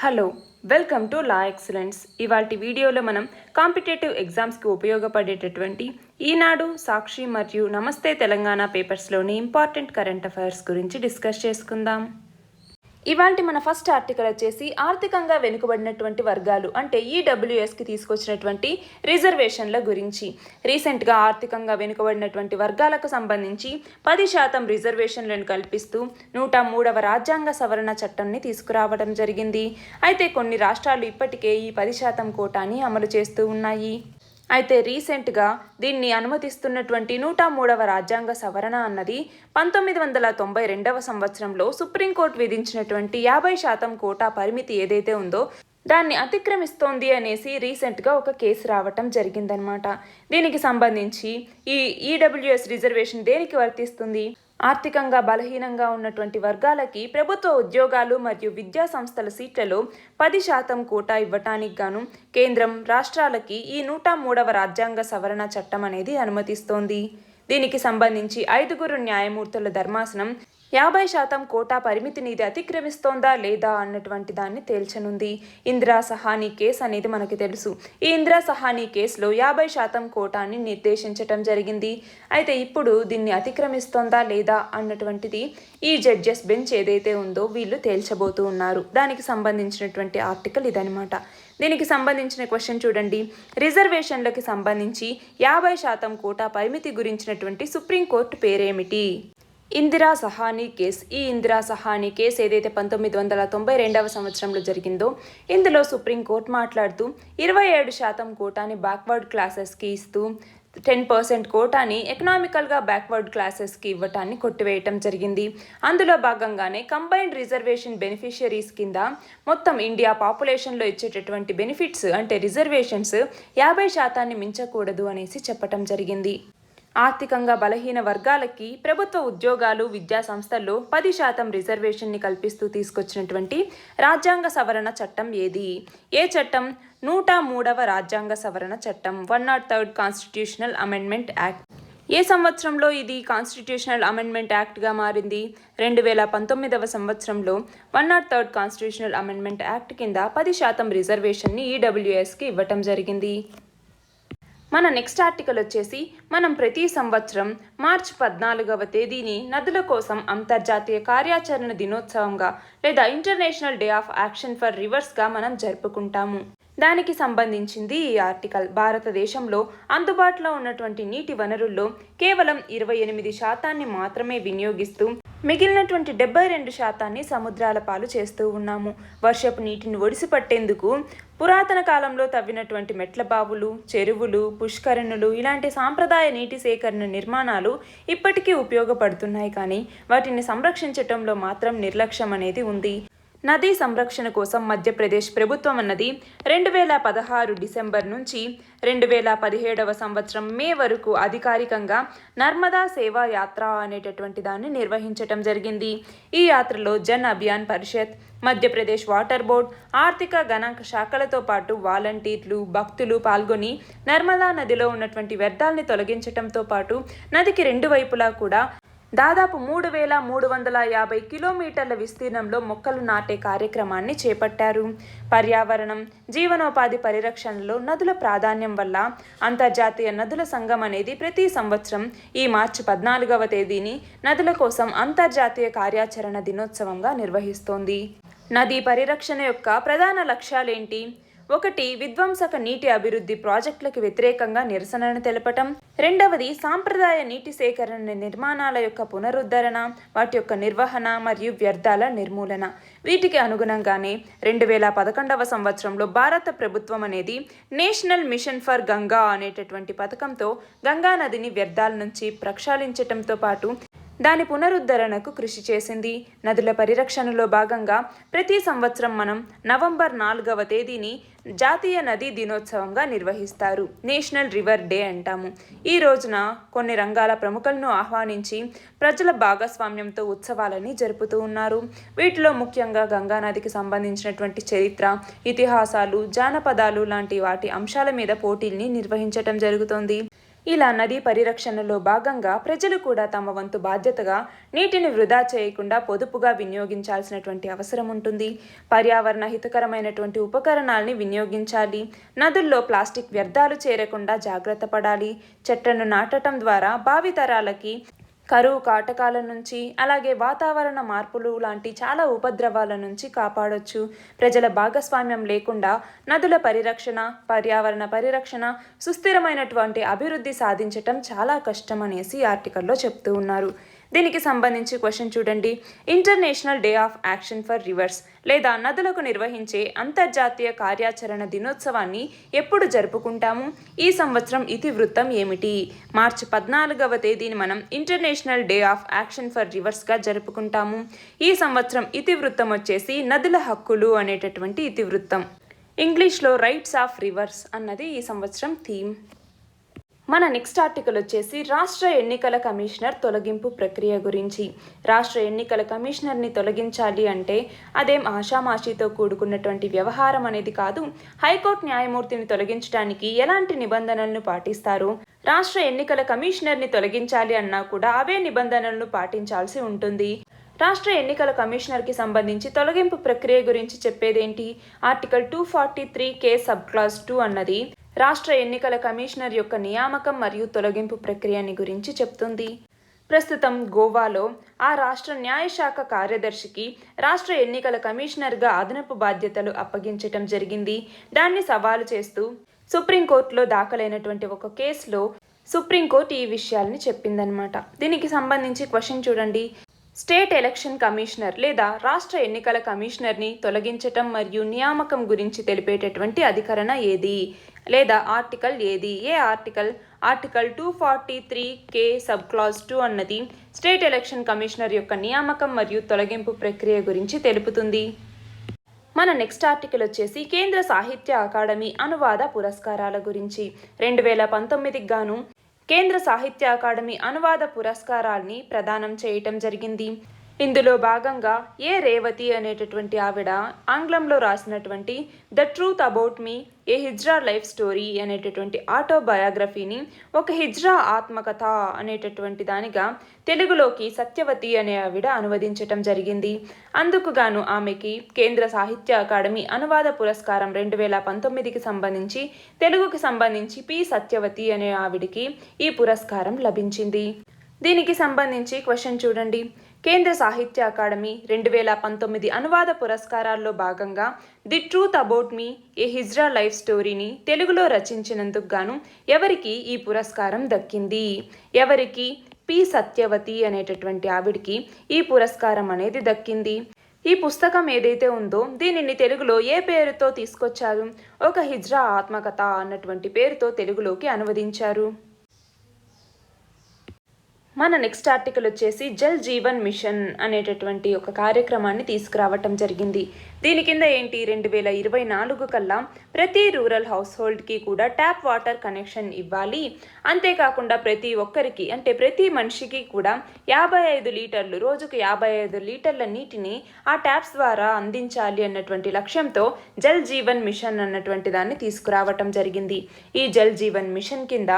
Hello, welcome to law excellence. ఇవాల్టి వీడియోలో మనం కాంపిటేటివ్ ఎగ్జామ్స్కి ఉపయోగపడేటటువంటి ఈనాడు, సాక్షి మరియు నమస్తే తెలంగాణ పేపర్స్లోని ఇంపార్టెంట్ కరెంట్ అఫైర్స్ గురించి డిస్కస్ చేసుకుందాం. ఇవాల్టి మన ఫస్ట్ ఆర్టికల్ వచ్చేసి ఆర్థికంగా వెనుకబడినటువంటి వర్గాలు అంటే ఈడబ్ల్యూఎస్కి తీసుకొచ్చినటువంటి రిజర్వేషన్ల గురించి. రీసెంట్గా ఆర్థికంగా వెనుకబడినటువంటి వర్గాలకు సంబంధించి 10% రిజర్వేషన్లను కల్పిస్తూ 103వ రాజ్యాంగ సవరణ చట్టాన్ని తీసుకురావడం జరిగింది. అయితే కొన్ని రాష్ట్రాలు ఇప్పటికే ఈ 10% కోటాని అమలు చేస్తూ ఉన్నాయి. అయితే రీసెంట్గా దీన్ని అనుమతిస్తున్నటువంటి 103వ రాజ్యాంగ సవరణ అన్నది 1992వ సంవత్సరంలో సుప్రీంకోర్టు విధించినటువంటి 50% కోటా పరిమితి ఏదైతే ఉందో దాన్ని అతిక్రమిస్తోంది అనేసి రీసెంట్గా ఒక కేసు రావటం జరిగిందనమాట. దీనికి సంబంధించి ఈ ఈడబ్ల్యూఎస్ రిజర్వేషన్ దేనికి వర్తిస్తుంది? ఆర్థికంగా బలహీనంగా ఉన్నటువంటి వర్గాలకి ప్రభుత్వ ఉద్యోగాలు మరియు విద్యా సంస్థల సీట్లలో 10% కోటా ఇవ్వటానికి గాను కేంద్రం రాష్ట్రాలకి ఈ 103వ రాజ్యాంగ సవరణ చట్టం అనేది అనుమతిస్తోంది. దీనికి సంబంధించి 5 న్యాయమూర్తుల ధర్మాసనం 50% కోటా పరిమితిని ఇది అతిక్రమిస్తోందా లేదా అన్నటువంటి దాన్ని తేల్చనుంది. ఇందిరా సహానీ కేసు అనేది మనకి తెలుసు. ఈ ఇందిరా సహానీ కేసులో 50% కోటాని నిర్దేశించటం జరిగింది. అయితే ఇప్పుడు దీన్ని అతిక్రమిస్తోందా లేదా అన్నటువంటిది ఈ జడ్జెస్ బెంచ్ ఏదైతే ఉందో వీళ్ళు తేల్చబోతూ ఉన్నారు. దానికి సంబంధించినటువంటి ఆర్టికల్ ఇదనమాట. దీనికి సంబంధించిన క్వశ్చన్ చూడండి. రిజర్వేషన్లకి సంబంధించి 50% కోటా పరిమితి గురించినటువంటి సుప్రీంకోర్టు పేరేమిటి? ఇందిరా సహానీ కేస్. ఈ ఇందిరా సహానీ కేసు ఏదైతే 1992వ సంవత్సరంలో జరిగిందో ఇందులో సుప్రీంకోర్టు మాట్లాడుతూ 27% కోటాని బ్యాక్వర్డ్ క్లాసెస్కి ఇస్తూ 10% కోటాని ఎకనామికల్గా బ్యాక్వర్డ్ క్లాసెస్కి ఇవ్వటాన్ని కొట్టివేయటం జరిగింది. అందులో భాగంగానే కంబైన్డ్ రిజర్వేషన్ బెనిఫిషియరీస్ కింద మొత్తం ఇండియా పాపులేషన్లో ఇచ్చేటటువంటి బెనిఫిట్స్ అంటే రిజర్వేషన్స్ 50% మించకూడదు అనేసి చెప్పటం జరిగింది. ఆర్థికంగా బలహీన వర్గాలకి ప్రభుత్వ ఉద్యోగాలు విద్యా సంస్థల్లో 10% రిజర్వేషన్ని కల్పిస్తూ తీసుకొచ్చినటువంటి రాజ్యాంగ సవరణ చట్టం ఏది? ఏ చట్టం? 103వ రాజ్యాంగ సవరణ చట్టం, 103rd కాన్స్టిట్యూషనల్ అమెండ్మెంట్ యాక్ట్. ఏ సంవత్సరంలో ఇది కాన్స్టిట్యూషనల్ అమెండ్మెంట్ యాక్ట్గా మారింది? 2019వ సంవత్సరంలో 103rd కాన్స్టిట్యూషనల్ అమెండ్మెంట్ యాక్ట్ కింద 10% రిజర్వేషన్ని ఈడబ్ల్యూఎస్కి ఇవ్వటం జరిగింది. మన నెక్స్ట్ ఆర్టికల్ వచ్చేసి మనం ప్రతి సంవత్సరం మార్చి 14వ తేదీని నదుల కోసం అంతర్జాతీయ కార్యాచరణ దినోత్సవంగా లేదా international day of action for రివర్స్గా మనం జరుపుకుంటాము. దానికి సంబంధించింది ఈ ఆర్టికల్. భారతదేశంలో అందుబాటులో ఉన్నటువంటి నీటి వనరుల్లో కేవలం 28% మాత్రమే వినియోగిస్తూ మిగిలినటువంటి 72% సముద్రాల పాలు చేస్తూ ఉన్నాము. వర్షపు నీటిని ఒడిసిపట్టేందుకు పురాతన కాలంలో తవ్వినటువంటి మెట్ల బావులు, చెరువులు, పుష్కరణులు ఇలాంటి సాంప్రదాయ నీటి సేకరణ నిర్మాణాలు ఇప్పటికీ ఉపయోగపడుతున్నాయి. కానీ వాటిని సంరక్షించటంలో మాత్రం నిర్లక్ష్యం అనేది ఉంది. నదీ సంరక్షణ కోసం మధ్యప్రదేశ్ ప్రభుత్వం అన్నది 2016 డిసెంబర్ నుంచి 2017వ సంవత్సరం మే వరకు అధికారికంగా నర్మదా సేవా యాత్ర అనేటటువంటి దాన్ని నిర్వహించటం జరిగింది. ఈ యాత్రలో జన్ అభియాన్ పరిషత్, మధ్యప్రదేశ్ వాటర్ బోర్డ్, ఆర్థిక గణాంక శాఖలతో పాటు వాలంటీర్లు, భక్తులు పాల్గొని నర్మదా నదిలో ఉన్నటువంటి వ్యర్థాలని తొలగించటంతో పాటు నదికి 2 వైపులా కూడా దాదాపు 3,350 కిలోమీటర్ల విస్తీర్ణంలో మొక్కలు నాటే కార్యక్రమాన్ని చేపట్టారు. పర్యావరణం, జీవనోపాధి పరిరక్షణలో నదుల ప్రాధాన్యం వల్ల అంతర్జాతీయ నదుల సంఘం అనేది ప్రతి సంవత్సరం ఈ మార్చి 14వ తేదీని నదుల కోసం అంతర్జాతీయ కార్యాచరణ దినోత్సవంగా నిర్వహిస్తోంది. నదీ పరిరక్షణ యొక్క ప్రధాన లక్ష్యాలేంటి? 1. విధ్వంసక నీటి అభివృద్ధి ప్రాజెక్టులకు వ్యతిరేకంగా నిరసనను తెలపటం. 2. సాంప్రదాయ నీటి సేకరణ నిర్మాణాల యొక్క పునరుద్ధరణ, వాటి యొక్క నిర్వహణ మరియు వ్యర్థాల నిర్మూలన. వీటికి అనుగుణంగానే 2011వ సంవత్సరంలో భారత ప్రభుత్వం అనేది నేషనల్ మిషన్ ఫర్ గంగా అనేటటువంటి పథకంతో గంగా నదిని వ్యర్థాల నుంచి ప్రక్షాళించటంతో పాటు దాని పునరుద్ధరణకు కృషి చేసింది. నదుల పరిరక్షణలో భాగంగా ప్రతి సంవత్సరం మనం నవంబర్ 4వ తేదీని జాతీయ నదీ దినోత్సవంగా నిర్వహిస్తారు. నేషనల్ రివర్ డే అంటాము. ఈ రోజున కొన్ని రంగాల ప్రముఖులను ఆహ్వానించి ప్రజల భాగస్వామ్యంతో ఉత్సవాలని జరుపుతూ ఉన్నారు. వీటిలో ముఖ్యంగా గంగా నదికి సంబంధించినటువంటి చరిత్ర, ఇతిహాసాలు, జానపదాలు లాంటి వాటి అంశాల మీద పోటీల్ని నిర్వహించటం జరుగుతోంది. ఇలా నదీ పరిరక్షణలో భాగంగా ప్రజలు కూడా తమ వంతు బాధ్యతగా నీటిని వృధా చేయకుండా పొదుపుగా వినియోగించాల్సినటువంటి అవసరం ఉంటుంది. పర్యావరణ హితకరమైనటువంటి ఉపకరణాలని వినియోగించాలి. నదుల్లో ప్లాస్టిక్ వ్యర్థాలు చేరకుండా జాగ్రత్త పడాలి. చెట్లను నాటడం ద్వారా భావితరాలకి కరువు కాటకాల నుంచి అలాగే వాతావరణ మార్పులు లాంటి చాలా ఉపద్రవాల నుంచి కాపాడొచ్చు. ప్రజల భాగస్వామ్యం లేకుండా నదుల పరిరక్షణ, పర్యావరణ పరిరక్షణ, సుస్థిరమైనటువంటి అభివృద్ధి సాధించటం చాలా కష్టం అనేసి ఆర్టికల్లో చెప్తూ ఉన్నారు. దీనికి సంబంధించి క్వశ్చన్ చూడండి. International day of action for rivers లేదా నదులకు నిర్వహించే అంతర్జాతీయ కార్యాచరణ దినోత్సవాన్ని ఎప్పుడు జరుపుకుంటాము? ఈ సంవత్సరం ఇతివృత్తం ఏమిటి? మార్చి 14వ తేదీని మనం international day of action for రివర్స్గా జరుపుకుంటాము. ఈ సంవత్సరం ఇతివృత్తం వచ్చేసి నదుల హక్కులు అనేటటువంటి ఇతివృత్తం. ఇంగ్లీష్లో రైట్స్ ఆఫ్ రివర్స్ అన్నది ఈ సంవత్సరం థీమ్. మన నెక్స్ట్ ఆర్టికల్ వచ్చేసి రాష్ట్ర ఎన్నికల కమిషనర్ తొలగింపు ప్రక్రియ గురించి. రాష్ట్ర ఎన్నికల కమిషనర్ని తొలగించాలి అంటే అదేం ఆషామాషీతో కూడుకున్నటువంటి వ్యవహారం అనేది కాదు. హైకోర్టు న్యాయమూర్తిని తొలగించడానికి ఎలాంటి నిబంధనలను పాటిస్తారు? రాష్ట్ర ఎన్నికల కమిషనర్ని తొలగించాలి అన్నా కూడా అవే నిబంధనలను పాటించాల్సి ఉంటుంది. రాష్ట్ర ఎన్నికల కమిషనర్కి సంబంధించి తొలగింపు ప్రక్రియ గురించి చెప్పేదేంటి? ఆర్టికల్ 243 సబ్ క్లాజ్ 2 అన్నది రాష్ట్ర ఎన్నికల కమిషనర్ యొక్క నియామకం మరియు తొలగింపు ప్రక్రియని గురించి చెప్తుంది. ప్రస్తుతం గోవాలో ఆ రాష్ట్ర న్యాయశాఖ కార్యదర్శికి రాష్ట్ర ఎన్నికల కమిషనర్గా అదనపు బాధ్యతలు అప్పగించటం జరిగింది. దాన్ని సవాలు చేస్తూ సుప్రీంకోర్టులో దాఖలైనటువంటి ఒక కేసులో సుప్రీంకోర్టు ఈ విషయాల్ని చెప్పిందనమాట. దీనికి సంబంధించి క్వశ్చన్ చూడండి. స్టేట్ ఎలక్షన్ కమిషనర్ లేదా రాష్ట్ర ఎన్నికల కమిషనర్ని తొలగించటం మరియు నియామకం గురించి తెలిపేటటువంటి అధికరణ ఏది లేదా ఆర్టికల్ ఏది? ఏ ఆర్టికల్? ఆర్టికల్ 243 సబ్ క్లాజ్ 2 అన్నది స్టేట్ ఎలక్షన్ కమిషనర్ యొక్క నియామకం మరియు తొలగింపు ప్రక్రియ గురించి తెలుపుతుంది. మన నెక్స్ట్ ఆర్టికల్ వచ్చేసి కేంద్ర సాహిత్య అకాడమీ అనువాద పురస్కారాల గురించి. 2019కి గాను కేంద్ర సాహిత్య అకాడమీ అనువాద పురస్కారాల్ని ప్రదానం చేయటం జరిగింది. ఇందులో భాగంగా ఏ రేవతి అనేటటువంటి ఆవిడ ఆంగ్లంలో రాసినటువంటి the truth about me A hijra life story అనేటటువంటి ఆటోబయోగ్రఫీని ఒక హిజ్రా ఆత్మకథ అనేటటువంటి దానిగా తెలుగులోకి సత్యవతి అనే ఆవిడ అనువదించటం జరిగింది. అందుకు గాను ఆమెకి కేంద్ర సాహిత్య అకాడమీ అనువాద పురస్కారం 2019కి సంబంధించి తెలుగుకి సంబంధించి పి సత్యవతి అనే ఆవిడికి ఈ పురస్కారం లభించింది. దీనికి సంబంధించి క్వశ్చన్ చూడండి. కేంద్ర సాహిత్య అకాడమీ 2019 అనువాద పురస్కారాల్లో భాగంగా the truth about me A hijra life స్టోరీని తెలుగులో రచించినందుకు గాను ఎవరికి ఈ పురస్కారం దక్కింది? ఎవరికి? పి సత్యవతి అనేటటువంటి ఆవిడికి ఈ పురస్కారం అనేది దక్కింది. ఈ పుస్తకం ఏదైతే ఉందో దీనిని తెలుగులో ఏ పేరుతో తీసుకొచ్చారు? ఒక హిజ్రా ఆత్మకథ అన్నటువంటి పేరుతో తెలుగులోకి అనువదించారు. మన నెక్స్ట్ ఆర్టికల్ వచ్చేసి జల్ జీవన్ మిషన్ అనేటటువంటి ఒక కార్యక్రమాన్ని తీసుకురావటం జరిగింది. దీని కింద ఏంటి? 2024 కల్లా ప్రతి రూరల్ హౌస్ హోల్డ్కి కూడా ట్యాప్ వాటర్ కనెక్షన్ ఇవ్వాలి. అంతేకాకుండా ప్రతి ఒక్కరికి అంటే ప్రతి మనిషికి కూడా 55 లీటర్లు రోజుకు 55 లీటర్ల నీటిని ఆ ట్యాప్స్ ద్వారా అందించాలి అన్నటువంటి లక్ష్యంతో జల్ జీవన్ మిషన్ అన్నటువంటి దాన్ని తీసుకురావటం జరిగింది. ఈ జల్ జీవన్ మిషన్ కింద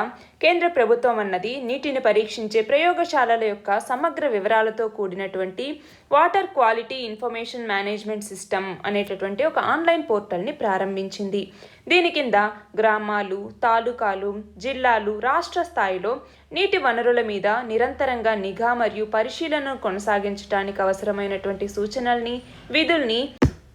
కేంద్ర ప్రభుత్వం అన్నది నీటిని పరీక్షించే ప్రయోగశాలల యొక్క సమగ్ర వివరాలతో కూడినటువంటి water quality information management system అనేటటువంటి ఒక ఆన్లైన్ పోర్టల్ని ప్రారంభించింది. దీని కింద గ్రామాలు, తాలూకాలు, జిల్లాలు, రాష్ట్ర స్థాయిలో నీటి వనరుల మీద నిరంతరంగా నిఘా మరియు పరిశీలనను కొనసాగించడానికి అవసరమైనటువంటి సూచనల్ని, విధుల్ని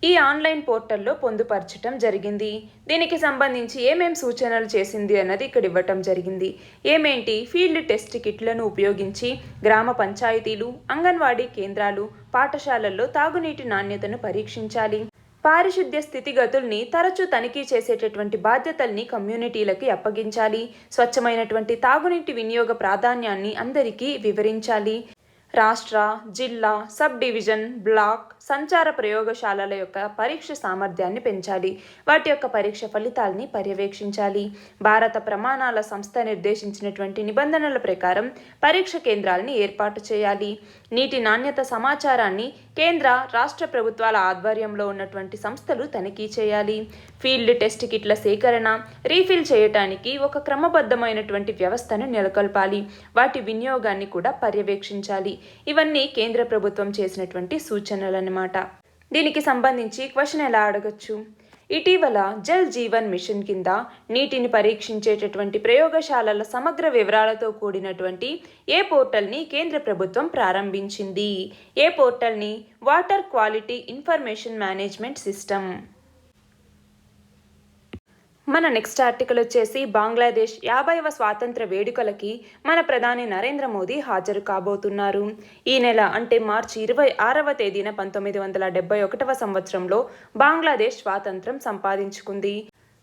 ఈ ఆన్లైన్ పోర్టల్లో పొందుపరచటం జరిగింది. దీనికి సంబంధించి ఏమేం సూచనలు చేసింది అన్నది ఇక్కడ ఇవ్వటం జరిగింది. ఏమేంటి? ఫీల్డ్ టెస్ట్ కిట్లను ఉపయోగించి గ్రామ పంచాయతీలు, అంగన్వాడీ కేంద్రాలు, పాఠశాలల్లో తాగునీటి నాణ్యతను పరీక్షించాలి. పారిశుద్ధ్య స్థితిగతుల్ని తరచూ తనిఖీ చేసేటటువంటి బాధ్యతల్ని కమ్యూనిటీలకి అప్పగించాలి. స్వచ్ఛమైనటువంటి తాగునీటి వినియోగ ప్రాధాన్యాన్ని అందరికీ వివరించాలి. రాష్ట్ర, జిల్లా, సబ్ డివిజన్, బ్లాక్, సంచార ప్రయోగశాలల యొక్క పరీక్ష సామర్థ్యాన్ని పెంచాలి. వాటి యొక్క పరీక్ష ఫలితాలని పర్యవేక్షించాలి. భారత ప్రమాణాల సంస్థ నిర్దేశించినటువంటి నిబంధనల ప్రకారం పరీక్ష కేంద్రాలని ఏర్పాటు చేయాలి. నీటి నాణ్యత సమాచారాన్ని కేంద్ర, రాష్ట్ర ప్రభుత్వాల ఆధ్వర్యంలో ఉన్నటువంటి సంస్థలు తనిఖీ చేయాలి. ఫీల్డ్ టెస్ట్ కిట్ల సేకరణ, రీఫిల్ చేయటానికి ఒక క్రమబద్ధమైనటువంటి వ్యవస్థను నెలకొల్పాలి. వాటి వినియోగాన్ని కూడా పర్యవేక్షించాలి. ఇవన్నీ కేంద్ర ప్రభుత్వం చేసినటువంటి సూచనలు అన్నమాట. దీనికి సంబంధించి క్వశ్చన్ ఎలా అడగచ్చు? ఇటీవల జల్ జీవన్ మిషన్ కింద నీటిని పరీక్షించేటటువంటి ప్రయోగశాలల సమగ్ర వివరాలతో కూడినటువంటి ఏ పోర్టల్ని కేంద్ర ప్రభుత్వం ప్రారంభించింది? ఏ పోర్టల్ని? Water quality information management system. మన నెక్స్ట్ ఆర్టికల్ వచ్చేసి బంగ్లాదేశ్ 50వ స్వాతంత్ర వేడుకలకి మన ప్రధాని నరేంద్ర మోదీ హాజరు కాబోతున్నారు. ఈ నెల అంటే మార్చి 26వ తేదీన 1971వ సంవత్సరంలో బంగ్లాదేశ్ స్వాతంత్రం సంపాదించుకుంది.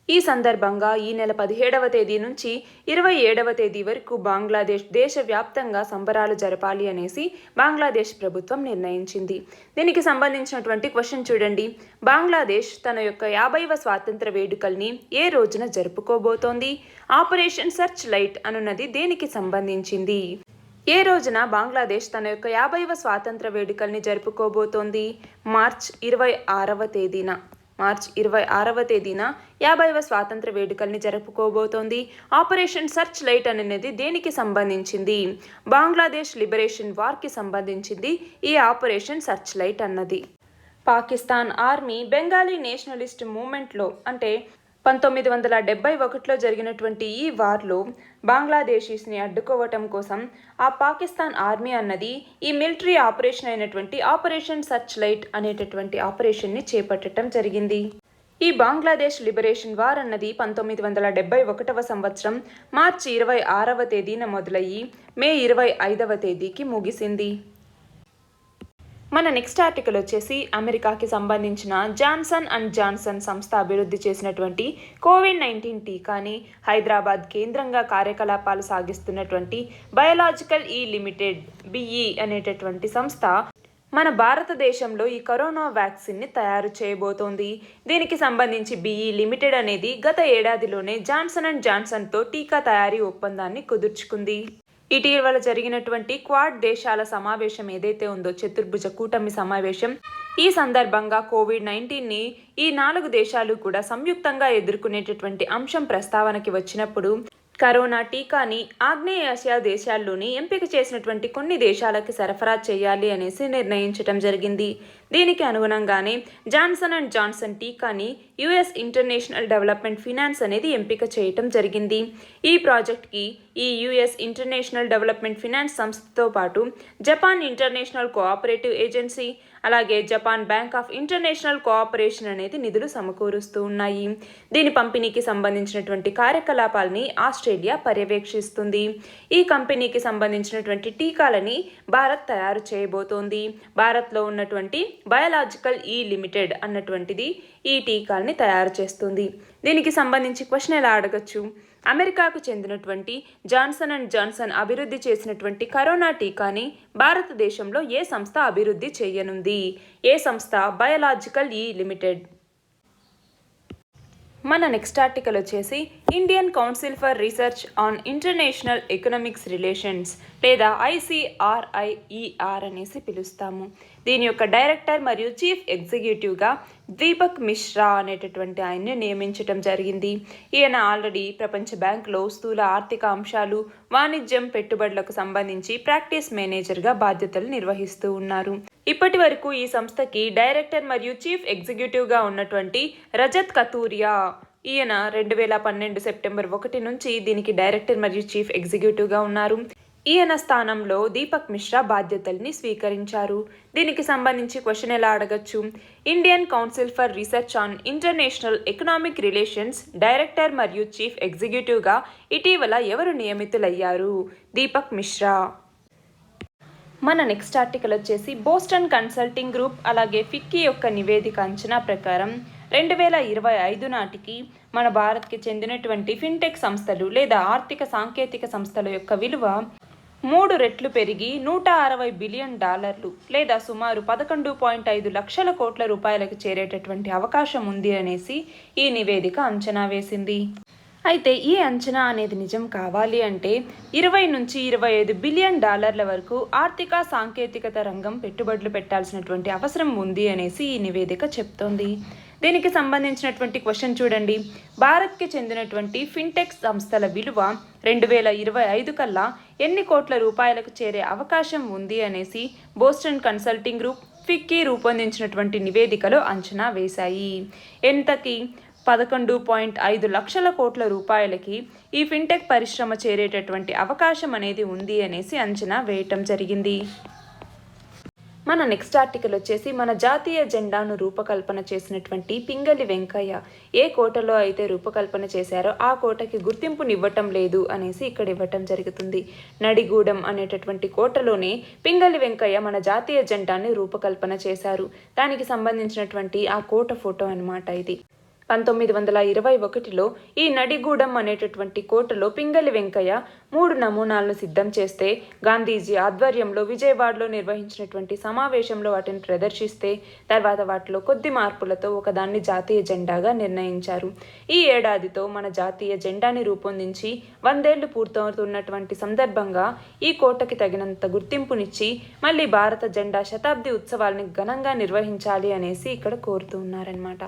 ఈ సందర్భంగా ఈ నెల 17వ తేదీ నుంచి 27వ తేదీ వరకు బంగ్లాదేశ్ దేశవ్యాప్తంగా సంబరాలు జరపాలి అనేసి బంగ్లాదేశ్ ప్రభుత్వం నిర్ణయించింది. దీనికి సంబంధించినటువంటి క్వశ్చన్ చూడండి. బంగ్లాదేశ్ తన యొక్క 50వ స్వాతంత్ర వేడుకల్ని ఏ రోజున జరుపుకోబోతోంది? ఆపరేషన్ సర్చ్ లైట్ అనున్నది దేనికి సంబంధించింది? ఏ రోజున బంగ్లాదేశ్ తన యొక్క 50వ స్వాతంత్ర వేడుకల్ని జరుపుకోబోతోంది? మార్చ్ 26వ తేదీన. మార్చ్ 26వ తేదీన 50వ స్వాతంత్ర వేడుకల్ని జరుపుకోబోతోంది. ఆపరేషన్ సర్చ్ లైట్ అనేది దేనికి సంబంధించింది? బంగ్లాదేశ్ లిబరేషన్ వార్కి సంబంధించింది ఈ ఆపరేషన్ సర్చ్ లైట్ అన్నది. పాకిస్తాన్ ఆర్మీ బెంగాలీ నేషనలిస్ట్ మూవ్మెంట్లో అంటే 1971లో జరిగినటువంటి ఈ వార్లో బంగ్లాదేశీస్ని అడ్డుకోవటం కోసం ఆ పాకిస్తాన్ ఆర్మీ అన్నది ఈ మిలిటరీ ఆపరేషన్ అయినటువంటి ఆపరేషన్ సర్చ్ లైట్ అనేటటువంటి ఆపరేషన్ని చేపట్టడం జరిగింది. ఈ బంగ్లాదేశ్ లిబరేషన్ వార్ అన్నది 1971వ సంవత్సరం మార్చి 26వ తేదీన మొదలయ్యి మే 25వ తేదీకి ముగిసింది. మన నెక్స్ట్ ఆర్టికల్ వచ్చేసి అమెరికాకి సంబంధించిన జాన్సన్ అండ్ జాన్సన్ సంస్థ అభివృద్ధి చేసినటువంటి కోవిడ్-19 టీకాని హైదరాబాద్ కేంద్రంగా కార్యకలాపాలు సాగిస్తున్నటువంటి బయోలాజికల్ ఈ లిమిటెడ్ బిఈ అనేటటువంటి సంస్థ మన భారతదేశంలో ఈ కరోనా వ్యాక్సిన్ని తయారు చేయబోతోంది. దీనికి సంబంధించి బిఈ లిమిటెడ్ అనేది గత ఏడాదిలోనే జాన్సన్ అండ్ జాన్సన్తో టీకా తయారీ ఒప్పందాన్ని కుదుర్చుకుంది. ఇటీవల జరిగినటువంటి క్వాడ్ దేశాల సమావేశం ఏదైతే ఉందో చతుర్భుజ కూటమి సమావేశం, ఈ సందర్భంగా కోవిడ్-19ని ఈ 4 దేశాలు కూడా సంయుక్తంగా ఎదుర్కొనేటటువంటి అంశం ప్రస్తావనకి వచ్చినప్పుడు కరోనా టీకాని ఆగ్నేయాసియా దేశాల్లోని ఎంపిక చేసినటువంటి కొన్ని దేశాలకి సరఫరా చేయాలి అనేసి నిర్ణయించడం జరిగింది. దీనికి అనుగుణంగానే జాన్సన్ అండ్ జాన్సన్ టీకాని యుఎస్ ఇంటర్నేషనల్ డెవలప్మెంట్ ఫినాన్స్ అనేది ఎంపిక చేయటం జరిగింది. ఈ ప్రాజెక్ట్కి ఈ యుఎస్ ఇంటర్నేషనల్ డెవలప్మెంట్ ఫినాన్స్ సంస్థతో పాటు జపాన్ ఇంటర్నేషనల్ కోఆపరేటివ్ ఏజెన్సీ అలాగే Japan bank of international cooperation అనేది నిధులు సమకూరుస్తూ ఉన్నాయి. దీని పంపిణీకి సంబంధించినటువంటి కార్యకలాపాలని ఆస్ట్రేలియా పర్యవేక్షిస్తుంది. ఈ కంపెనీకి సంబంధించినటువంటి టీకాలని భారత్ తయారు చేయబోతోంది. భారత్లో ఉన్నటువంటి బయోలాజికల్ ఈ లిమిటెడ్ అన్నటువంటిది ఈ టీకాలని తయారు చేస్తుంది. దీనికి సంబంధించి క్వశ్చన్ ఎలా అడగచ్చు? అమెరికాకు చెందినటువంటి జాన్సన్ అండ్ జాన్సన్ అభివృద్ధి చేసినటువంటి కరోనా టీకాని భారతదేశంలో ఏ సంస్థ అభివృద్ధి చేయనుంది? ఏ సంస్థ? బయోలాజికల్ ఈ లిమిటెడ్. మన నెక్స్ట్ ఆర్టికల్ వచ్చేసి Indian council for research on international economics relations లేదా ICRIER అనేసి పిలుస్తాము. దీని యొక్క డైరెక్టర్ మరియు చీఫ్ ఎగ్జిక్యూటివ్గా దీపక్ మిశ్రా అనేటటువంటి ఆయన్ని నియమించడం జరిగింది. ఈయన ఆల్రెడీ ప్రపంచ బ్యాంకులో స్థూల ఆర్థిక అంశాలు, వాణిజ్యం, పెట్టుబడులకు సంబంధించి ప్రాక్టీస్ మేనేజర్గా బాధ్యతలు నిర్వహిస్తూ ఉన్నారు. ఇప్పటి వరకు ఈ సంస్థకి డైరెక్టర్ మరియు చీఫ్ ఎగ్జిక్యూటివ్గా ఉన్నటువంటి రజత్ కతూరియా, ఈయన 2012 సెప్టెంబర్ 1 నుంచి దీనికి డైరెక్టర్ మరియు చీఫ్ ఎగ్జిక్యూటివ్గా ఉన్నారు. ఈయన స్థానంలో దీపక్ మిశ్రా బాధ్యతల్ని స్వీకరించారు. దీనికి సంబంధించి క్వశ్చన్ ఎలా అడగచ్చు? Indian council for research on international economic relations director మరియు చీఫ్ ఎగ్జిక్యూటివ్గా ఇటీవల ఎవరు నియమితులయ్యారు? దీపక్ మిశ్రా. మన నెక్స్ట్ ఆర్టికల్ వచ్చేసి బోస్టన్ కన్సల్టింగ్ గ్రూప్ అలాగే ఫిక్కీ యొక్క నివేదిక అంచనా ప్రకారం 2025 నాటికి మన భారత్కి చెందినటువంటి ఫిన్టెక్ సంస్థలు లేదా ఆర్థిక సాంకేతిక సంస్థల యొక్క విలువ 3 రెట్లు పెరిగి $160 బిలియన్ లేదా సుమారు 11.5 లక్షల కోట్ల రూపాయలకు చేరేటటువంటి అవకాశం ఉంది అనేసి ఈ నివేదిక అంచనా వేసింది. అయితే ఈ అంచనా అనేది నిజం కావాలి అంటే 20 నుంచి 25 బిలియన్ డాలర్ల వరకు ఆర్థిక సాంకేతికత రంగం పెట్టుబడులు పెట్టాల్సినటువంటి అవసరం ఉంది అనేసి ఈ నివేదిక చెప్తోంది. దీనికి సంబంధించినటువంటి క్వశ్చన్ చూడండి. భారత్కి చెందినటువంటి ఫిన్టెక్ సంస్థల విలువ 2025 కల్లా ఎన్ని కోట్ల రూపాయలకు చేరే అవకాశం ఉంది అనేసి బోస్టన్ కన్సల్టింగ్ గ్రూప్, ఫిక్కీ రూపొందించినటువంటి నివేదికలో అంచనా వేశాయి. ఎంతకి 11.5 లక్షల కోట్ల రూపాయలకి ఈ ఫిన్టెక్ పరిశ్రమ చేరేటటువంటి అవకాశం అనేది ఉంది అనేసి అంచనా వేయటం జరిగింది. మన నెక్స్ట్ ఆర్టికల్ వచ్చేసి మన జాతీయ జెండాను రూపకల్పన చేసినటువంటి పింగళి వెంకయ్య ఏ కోటలో అయితే రూపకల్పన చేశారో ఆ కోటకి గుర్తింపునివ్వటం లేదు అనేసి ఇక్కడ ఇవ్వటం జరుగుతుంది. నడిగూడెం అనేటటువంటి కోటలోనే పింగళి వెంకయ్య మన జాతీయ జెండాని రూపకల్పన చేశారు. దానికి సంబంధించినటువంటి ఆ కోట ఫోటో అన్నమాట ఇది. 1921లో ఈ నడిగూడెం అనేటటువంటి కోటలో పింగళి వెంకయ్య 3 నమూనాలను సిద్ధం చేస్తే గాంధీజీ ఆధ్వర్యంలో విజయవాడలో నిర్వహించినటువంటి సమావేశంలో వాటిని ప్రదర్శిస్తే తర్వాత వాటిలో కొద్ది మార్పులతో ఒకదాన్ని జాతీయ జెండాగా నిర్ణయించారు. ఈ ఏడాదితో మన జాతీయ జెండాని రూపొందించి 100 ఏళ్లు పూర్తవుతున్నటువంటి సందర్భంగా ఈ కోటకి తగినంత గుర్తింపునిచ్చి మళ్ళీ భారత జెండా శతాబ్ది ఉత్సవాల్ని ఘనంగా నిర్వహించాలి అనేసి ఇక్కడ కోరుతూ ఉన్నారనమాట.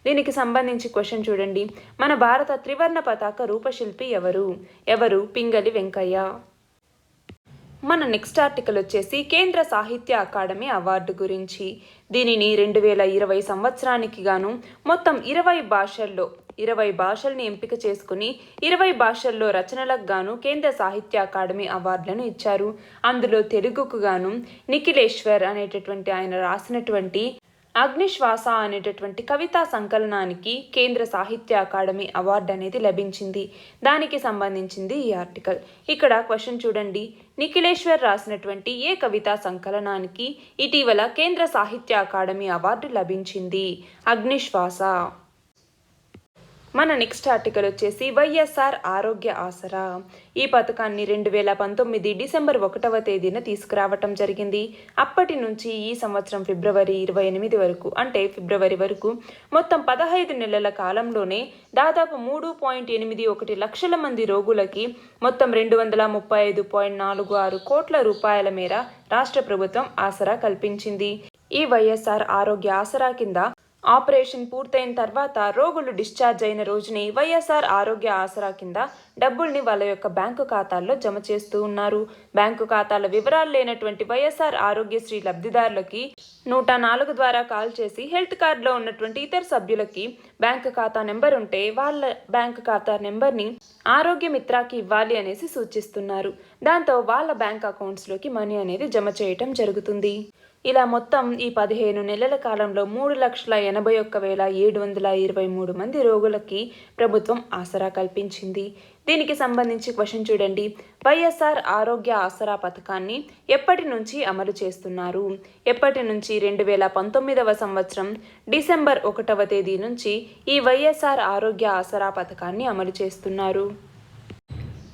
దీనికి సంబంధించి క్వశ్చన్ చూడండి. మన భారత త్రివర్ణ పతాక రూపశిల్పి ఎవరు? పింగళి వెంకయ్య. మన నెక్స్ట్ ఆర్టికల్ వచ్చేసి కేంద్ర సాహిత్య అకాడమీ అవార్డు గురించి. దీనిని 2020 సంవత్సరానికి గాను మొత్తం 20 భాషల్ని ఎంపిక చేసుకుని 20 భాషల్లో రచనలకు గాను కేంద్ర సాహిత్య అకాడమీ అవార్డులను ఇచ్చారు. అందులో తెలుగుకు గాను నిఖిలేశ్వర్ అనేటటువంటి ఆయన రాసినటువంటి అగ్నిశ్వాస అనేటటువంటి కవితా సంకలనానికి కేంద్ర సాహిత్య అకాడమీ అవార్డు అనేది లభించింది. దానికి సంబంధించింది ఈ ఆర్టికల్. ఇక్కడ క్వశ్చన్ చూడండి. నిఖిలేశ్వర్ రాసినటువంటి ఏ కవితా సంకలనానికి ఇటీవల కేంద్ర సాహిత్య అకాడమీ అవార్డు లభించింది? అగ్నిశ్వాస. మన నెక్స్ట్ ఆర్టికల్ వచ్చేసి వైఎస్ఆర్ ఆరోగ్య ఆసరా. ఈ పథకాన్ని 2019 డిసెంబర్ 1వ తేదీన తీసుకురావటం జరిగింది. అప్పటి నుంచి ఈ సంవత్సరం ఫిబ్రవరి 28 వరకు అంటే ఫిబ్రవరి వరకు మొత్తం 15 నెలల కాలంలోనే దాదాపు 3.81 లక్షల మంది రోగులకి మొత్తం 235.46 కోట్ల రూపాయల మేర రాష్ట్ర ప్రభుత్వం ఆసరా కల్పించింది. ఈ వైఎస్ఆర్ ఆరోగ్య ఆసరా కింద ఆపరేషన్ పూర్తయిన తర్వాత రోగులు డిశ్చార్జ్ అయిన రోజుని వైఎస్ఆర్ ఆరోగ్య ఆసరా కింద డబ్బుల్ని వాళ్ళ యొక్క బ్యాంకు ఖాతాల్లో జమ చేస్తూ ఉన్నారు. బ్యాంకు ఖాతాల వివరాలు లేనటువంటి వైఎస్ఆర్ ఆరోగ్యశ్రీ లబ్ధిదారులకి 104 ద్వారా కాల్ చేసి హెల్త్ కార్డులో ఉన్నటువంటి ఇతర సభ్యులకి బ్యాంకు ఖాతా నెంబర్ ఉంటే వాళ్ళ బ్యాంకు ఖాతా నెంబర్ని ఆరోగ్య మిత్రాకి ఇవ్వాలి అనేసి సూచిస్తున్నారు. దాంతో వాళ్ళ బ్యాంక్ అకౌంట్స్లోకి మనీ అనేది జమ చేయటం జరుగుతుంది. ఇలా మొత్తం ఈ 15 నెలల కాలంలో 3,81,723 మంది రోగులకి ప్రభుత్వం ఆసరా కల్పించింది. దీనికి సంబంధించి క్వశ్చన్ చూడండి. వైఎస్ఆర్ ఆరోగ్య ఆసరా పథకాన్ని ఎప్పటి నుంచి అమలు చేస్తున్నారు? ఎప్పటి నుంచి? 2019వ సంవత్సరం డిసెంబర్ 1వ తేదీ నుంచి ఈ వైఎస్ఆర్ ఆరోగ్య ఆసరా పథకాన్ని అమలు చేస్తున్నారు.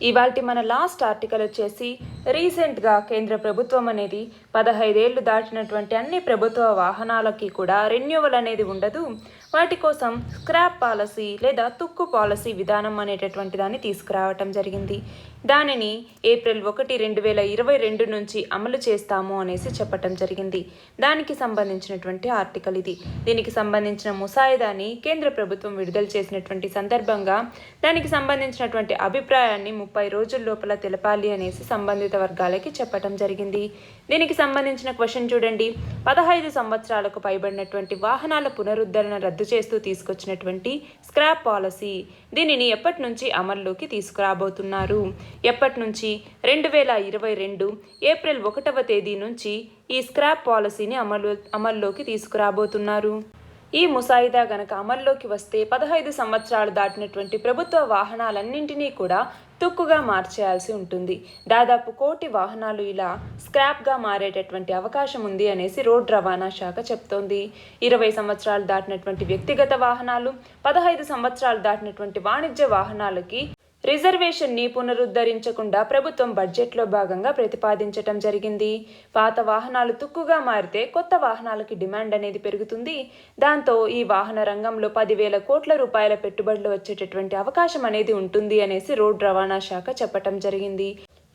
ఇవాల్టి మన లాస్ట్ ఆర్టికల్ వచ్చేసి రీసెంట్గా కేంద్ర ప్రభుత్వం అనేది 15 ఏళ్లు దాటినటువంటి అన్ని ప్రభుత్వ వాహనాలకి కూడా రెన్యువల్ అనేది ఉండదు. వాటి కోసం స్క్రాప్ పాలసీ లేదా తుక్కు పాలసీ విధానం అనేటటువంటి దాన్ని తీసుకురావటం జరిగింది. దానిని ఏప్రిల్ 1, 2022 నుంచి అమలు చేస్తాము అనేసి చెప్పటం జరిగింది. దానికి సంబంధించినటువంటి ఆర్టికల్ ఇది. దీనికి సంబంధించిన ముసాయిదాని కేంద్ర ప్రభుత్వం విడుదల చేసినటువంటి సందర్భంగా దానికి సంబంధించినటువంటి అభిప్రాయాన్ని 30 రోజుల లోపల తెలపాలి అనేసి సంబంధిత వర్గాలకి చెప్పటం జరిగింది. దీనికి సంబంధించిన క్వశ్చన్ చూడండి. 15 సంవత్సరాలకు పైబడినటువంటి వాహనాల పునరుద్ధరణ రద్దు చేస్తూ తీసుకొచ్చినటువంటి స్క్రాప్ పాలసీ దీనిని ఎప్పటి నుంచి అమల్లోకి తీసుకురాబోతున్నారు? ఎప్పటి నుంచి? 2022 ఏప్రిల్ 1వ తేదీ నుంచి ఈ స్క్రాప్ పాలసీని అమల్లోకి తీసుకురాబోతున్నారు. ఈ ముసాయిదా గనక అమల్లోకి వస్తే 15 సంవత్సరాలు దాటినటువంటి ప్రభుత్వ వాహనాలన్నింటినీ కూడా తుక్కుగా మార్చేయాల్సి ఉంటుంది. దాదాపు 1 కోటి వాహనాలు ఇలా స్క్రాప్గా మారేటటువంటి అవకాశం ఉంది అనేసి రోడ్డు రవాణా శాఖ చెప్తోంది. 20 సంవత్సరాలు దాటినటువంటి వ్యక్తిగత వాహనాలు, 15 సంవత్సరాలు దాటినటువంటి వాణిజ్య వాహనాలకి రిజర్వేషన్ని పునరుద్ధరించకుండా ప్రభుత్వం బడ్జెట్లో భాగంగా ప్రతిపాదించటం జరిగింది. పాత వాహనాలు తుక్కుగా మారితే కొత్త వాహనాలకి డిమాండ్ అనేది పెరుగుతుంది. దాంతో ఈ వాహన రంగంలో 10,000 కోట్ల రూపాయల పెట్టుబడులు వచ్చేటటువంటి అవకాశం అనేది ఉంటుంది అనేసి రోడ్డు రవాణా శాఖ చెప్పటం జరిగింది.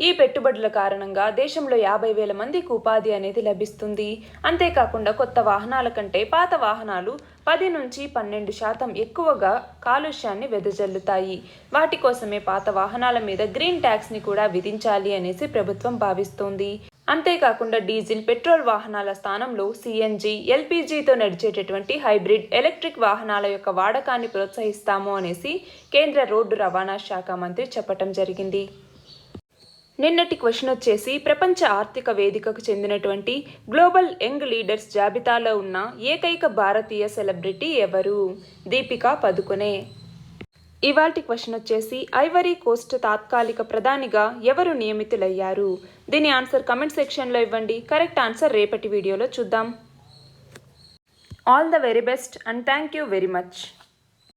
ఈ పెట్టుబడుల కారణంగా దేశంలో 50,000 మందికి ఉపాధి అనేది లభిస్తుంది. అంతేకాకుండా కొత్త వాహనాల కంటే పాత వాహనాలు 10 నుంచి 12% ఎక్కువగా కాలుష్యాన్ని వెదజల్లుతాయి. వాటి కోసమే పాత వాహనాల మీద గ్రీన్ ట్యాక్స్ని కూడా విధించాలి అనేసి ప్రభుత్వం భావిస్తోంది. అంతేకాకుండా డీజిల్, పెట్రోల్ వాహనాల స్థానంలో సిఎన్జి, ఎల్పిజితో నడిచేటటువంటి హైబ్రిడ్ ఎలక్ట్రిక్ వాహనాల యొక్క వాడకాన్ని ప్రోత్సహిస్తాము అనేసి కేంద్ర రోడ్డు రవాణా శాఖ మంత్రి చెప్పటం జరిగింది. నిన్నటి క్వశ్చన్ వచ్చేసి ప్రపంచ ఆర్థిక వేదికకు చెందినటువంటి గ్లోబల్ యంగ్ లీడర్స్ జాబితాలో ఉన్న ఏకైక భారతీయ సెలబ్రిటీ ఎవరు? దీపికా పదుకొనే. ఇవాల్టి క్వశ్చన్ వచ్చేసి ఐవరీ కోస్ట్ తాత్కాలిక ప్రధానిగా ఎవరు నియమితులయ్యారు? దీని ఆన్సర్ కమెంట్ సెక్షన్లో ఇవ్వండి. కరెక్ట్ ఆన్సర్ రేపటి వీడియోలో చూద్దాం. All the very best and thank you very much.